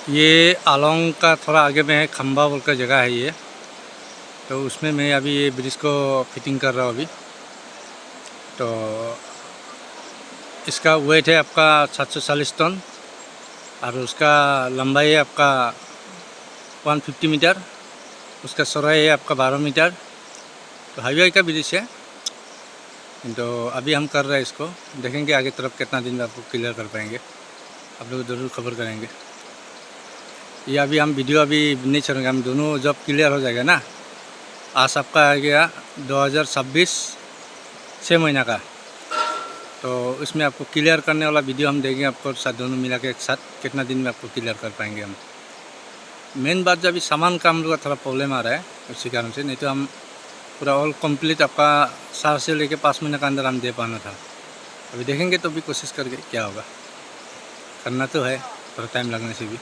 ये आलोंग का थोड़ा आगे में है, खम्बा बोल का जगह है ये। तो उसमें मैं अभी ये ब्रिज को फिटिंग कर रहा हूँ अभी। तो इसका वेट है आपका 740 टन और उसका लंबाई है आपका 150 मीटर, उसका चौड़ाई है आपका 12 मीटर। तो हाईवे का ब्रिज है। तो अभी हम कर रहे हैं इसको, देखेंगे आगे तरफ कितना दिन में आपको क्लियर कर पाएंगे, आप लोग ज़रूर खबर करेंगे। ये अभी हम वीडियो अभी नहीं छोड़ेंगे, हम दोनों जब क्लियर हो जाएगा ना। आज आपका आ गया 2026 6 महीना का, तो इसमें आपको क्लियर करने वाला वीडियो हम देंगे आपको साथ, दोनों मिला के एक साथ कितना दिन में आपको क्लियर कर पाएंगे हम। मेन बात जो अभी सामान का हम लोग का थोड़ा प्रॉब्लम आ रहा है, उसी कारण से। नहीं तो हम पूरा ऑल कंप्लीट आपका 4 से लेके 5 महीने का अंदर हम दे पाना था। अभी देखेंगे तो भी कोशिश करके क्या होगा, करना तो है, थोड़ा टाइम लगने से भी।